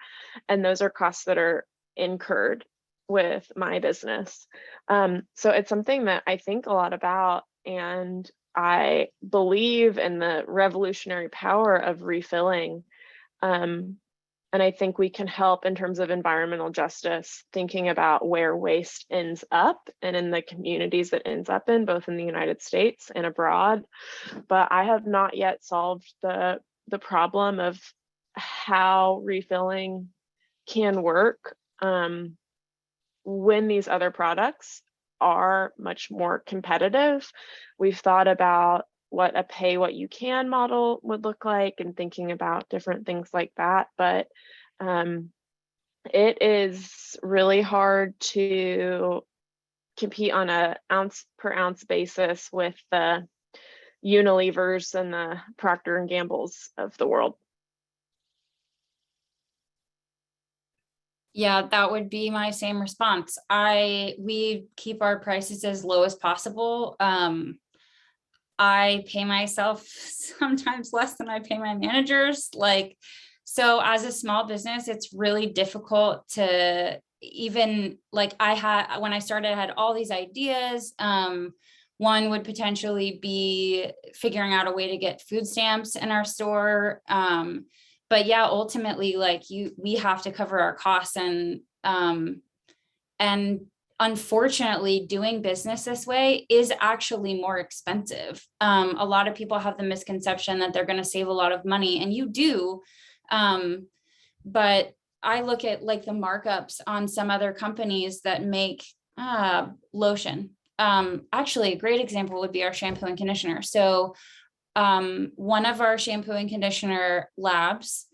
and those are costs that are incurred with my business. So it's something that I think a lot about, and I believe in the revolutionary power of refilling. And I think we can help in terms of environmental justice, thinking about where waste ends up and in the communities that ends up in, both in the United States and abroad. But I have not yet solved the problem of how refilling can work when these other products are much more competitive. We've thought about what a pay what you can model would look like and thinking about different things like that. But it is really hard to compete on a ounce per ounce basis with the Unilevers and the Procter and Gambles of the world. Yeah, that would be my same response. We keep our prices as low as possible. I pay myself sometimes less than I pay my managers. Like, so as a small business, it's really difficult to even like when I started, I had all these ideas. One would potentially be figuring out a way to get food stamps in our store. But yeah, ultimately, like we have to cover our costs, and unfortunately, doing business this way is actually more expensive. A lot of people have the misconception that they're going to save a lot of money, and you do. But I look at like the markups on some other companies that make lotion. Actually, a great example would be our shampoo and conditioner. So one of our shampoo and conditioner labs,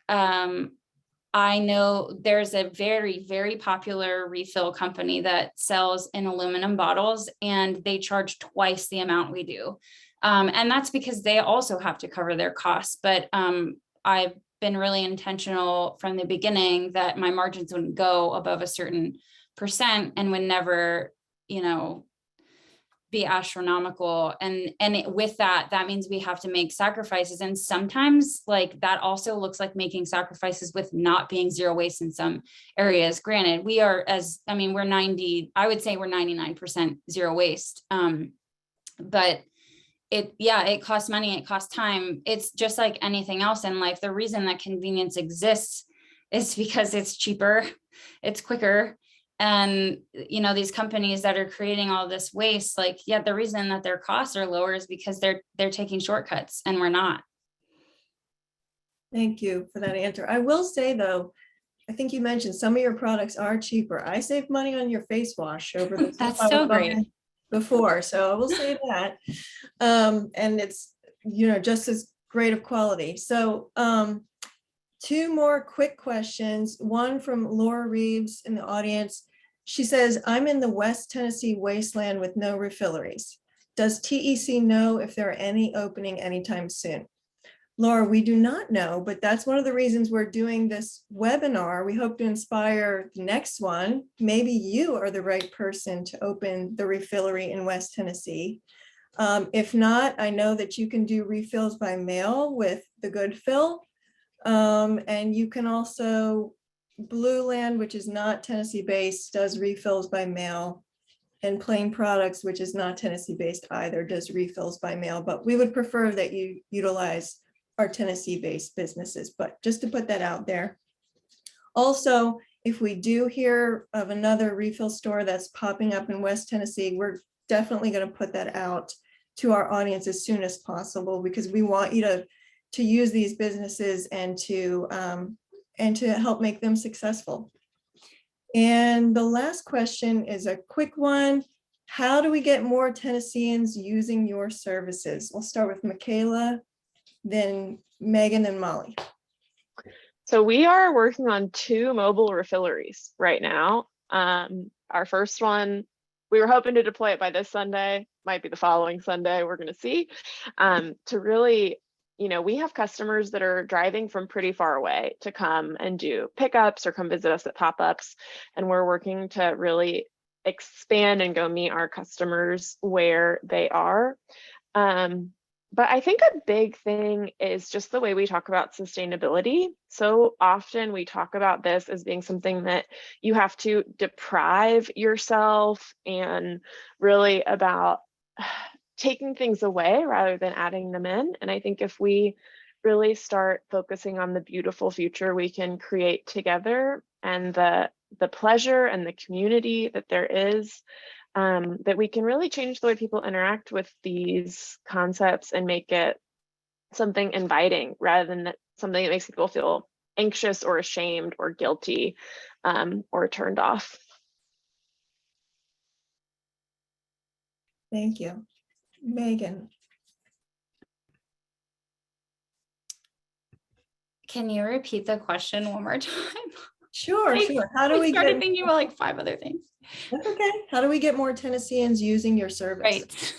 I know there's a very, very popular refill company that sells in aluminum bottles, and they charge twice the amount we do. And that's because they also have to cover their costs. But I've been really intentional from the beginning that my margins wouldn't go above a certain percent and would never, be astronomical. And with that means we have to make sacrifices. And sometimes like that also looks like making sacrifices with not being zero waste in some areas. Granted, we're 99% zero waste. But it costs money, it costs time. It's just like anything else in life. The reason that convenience exists is because it's cheaper, it's quicker. And, these companies that are creating all this waste, like, yeah, the reason that their costs are lower is because they're taking shortcuts and we're not. Thank you for that answer. I will say though, I think you mentioned some of your products are cheaper. I saved money on your face wash over the That's stuff I so was great. buying before. So I will say that. And it's, just as great of quality. So two more quick questions. One from Laura Reeves in the audience. She says, I'm in the West Tennessee wasteland with no refilleries. Does TEC know if there are any opening anytime soon? Laura, we do not know, but that's one of the reasons we're doing this webinar. We hope to inspire the next one. Maybe you are the right person to open the refillery in West Tennessee. If not, I know that you can do refills by mail with the Good Fill. And you can also, Blue Land, which is not Tennessee based, does refills by mail, and Plain Products, which is not Tennessee based either, does refills by mail, but we would prefer that you utilize our Tennessee based businesses, but just to put that out there. Also, if we do hear of another refill store that's popping up in West Tennessee, we're definitely going to put that out to our audience as soon as possible, because we want you to use these businesses and to help make them successful. And the last question is a quick one. How do we get more Tennesseans using your services? We'll start with Michaela, then Megan and Molly. So we are working on 2 mobile refilleries right now. Our first one, we were hoping to deploy it by this Sunday, might be the following Sunday, we're going to see, to really, we have customers that are driving from pretty far away to come and do pickups or come visit us at pop-ups. And we're working to really expand and go meet our customers where they are. But I think a big thing is just the way we talk about sustainability. So often we talk about this as being something that you have to deprive yourself, and really about taking things away rather than adding them in. And I think if we really start focusing on the beautiful future we can create together, and the pleasure and the community that there is, that we can really change the way people interact with these concepts and make it something inviting rather than something that makes people feel anxious or ashamed or guilty, or turned off. Thank you. Megan. Can you repeat the question one more time? Sure, sure. How do I we started get, thinking about like 5 other things. that's okay. How do we get more Tennesseans using your service? Right.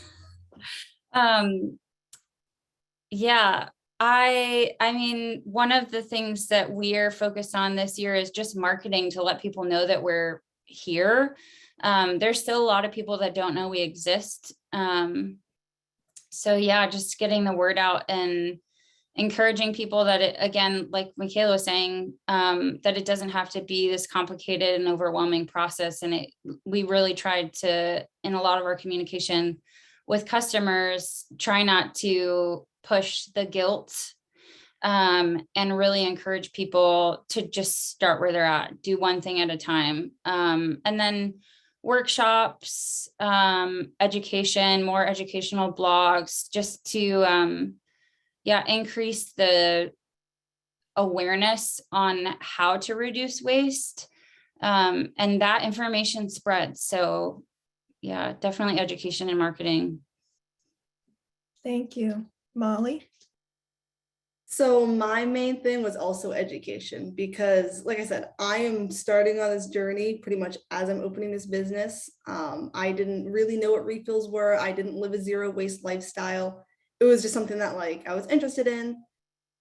Yeah, I mean, one of the things that we're focused on this year is just marketing to let people know that we're here. There's still a lot of people that don't know we exist. So yeah, just getting the word out and encouraging people that it, again, like Michaela was saying, that it doesn't have to be this complicated and overwhelming process. And we really tried to, in a lot of our communication with customers, try not to push the guilt, and really encourage people to just start where they're at, do one thing at a time. And then workshops, education, more educational blogs, just to, yeah, increase the awareness on how to reduce waste. And that information spreads. So yeah, definitely education and marketing. Thank you. Molly? So my main thing was also education, because like I said, I am starting on this journey pretty much as I'm opening this business. I didn't really know what refills were. I didn't live a zero waste lifestyle. It was just something that like I was interested in,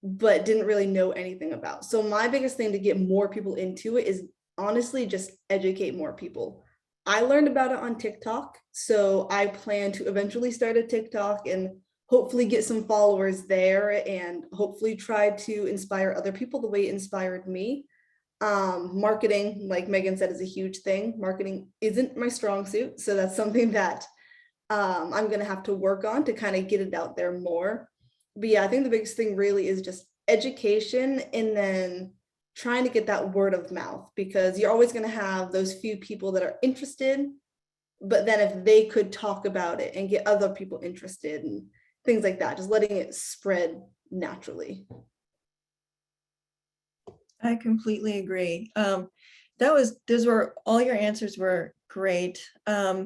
but didn't really know anything about. So my biggest thing to get more people into it is honestly just educate more people. I learned about it on TikTok, so I plan to eventually start a TikTok and hopefully get some followers there, and hopefully try to inspire other people the way it inspired me. Marketing, like Megan said, is a huge thing. Marketing isn't my strong suit, so that's something that I'm gonna have to work on to kind of get it out there more. But yeah, I think the biggest thing really is just education, and then trying to get that word of mouth, because you're always gonna have those few people that are interested, but then if they could talk about it and get other people interested and things like that, just letting it spread naturally. I completely agree. Those were, all your answers were great. I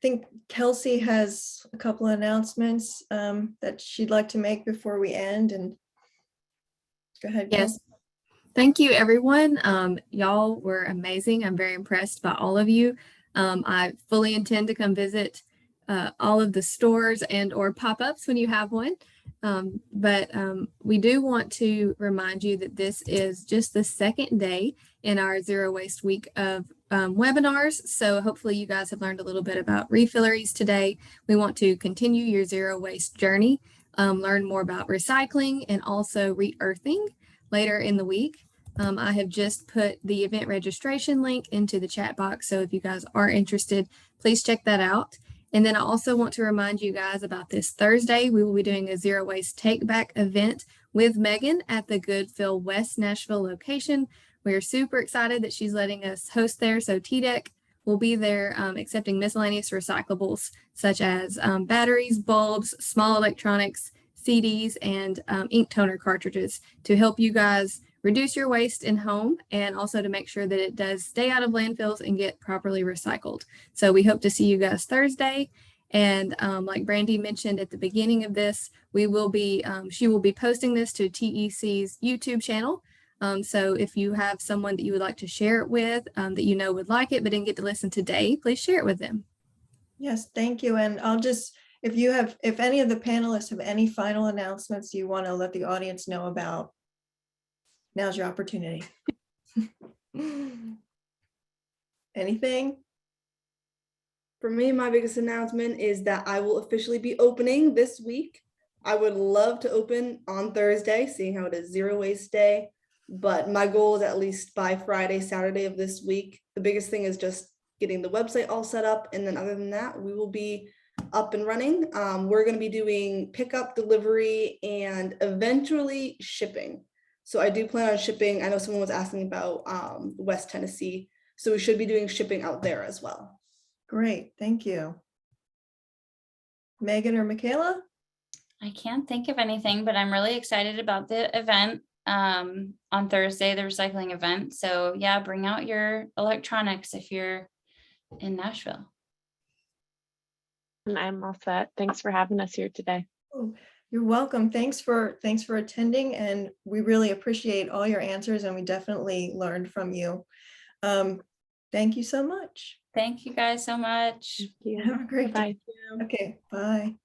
think Kelsey has a couple of announcements that she'd like to make before we end, and go ahead. Yes. Kelsey. Thank you, everyone. Y'all were amazing. I'm very impressed by all of you. I fully intend to come visit all of the stores and or pop-ups when you have one. But we do want to remind you that this is just the second day in our Zero Waste Week of webinars. So hopefully you guys have learned a little bit about refilleries today. We want to continue your zero waste journey, learn more about recycling and also re-earthing later in the week. I have just put the event registration link into the chat box. So if you guys are interested, please check that out. And then I also want to remind you guys about this Thursday. We will be doing a zero waste take back event with Megan at the Goodfill West Nashville location. We're super excited that she's letting us host there. So TDEC will be there accepting miscellaneous recyclables such as batteries, bulbs, small electronics, CDs, and ink toner cartridges to help you guys reduce your waste in home, and also to make sure that it does stay out of landfills and get properly recycled. So we hope to see you guys Thursday. And like Brandy mentioned at the beginning of this, she will be posting this to TEC's YouTube channel. So if you have someone that you would like to share it with, that you know would like it but didn't get to listen today, please share it with them. Yes, thank you. And I'll just, if any of the panelists have any final announcements you want to let the audience know about, now's your opportunity. Anything? For me, my biggest announcement is that I will officially be opening this week. I would love to open on Thursday, seeing how it is zero waste day. But my goal is at least by Friday, Saturday of this week. The biggest thing is just getting the website all set up. And then other than that, we will be up and running. We're going to be doing pickup, delivery, and eventually shipping. So I do plan on shipping. I know someone was asking about West Tennessee. So we should be doing shipping out there as well. Great, thank you. Megan or Michaela? I can't think of anything, but I'm really excited about the event on Thursday, the recycling event. So yeah, bring out your electronics if you're in Nashville. And I'm all set. Thanks for having us here today. Oh, you're welcome. Thanks for attending, and we really appreciate all your answers, and we definitely learned from you. Thank you so much. Thank you guys so much. Yeah. Have a great day. Bye. Okay, bye.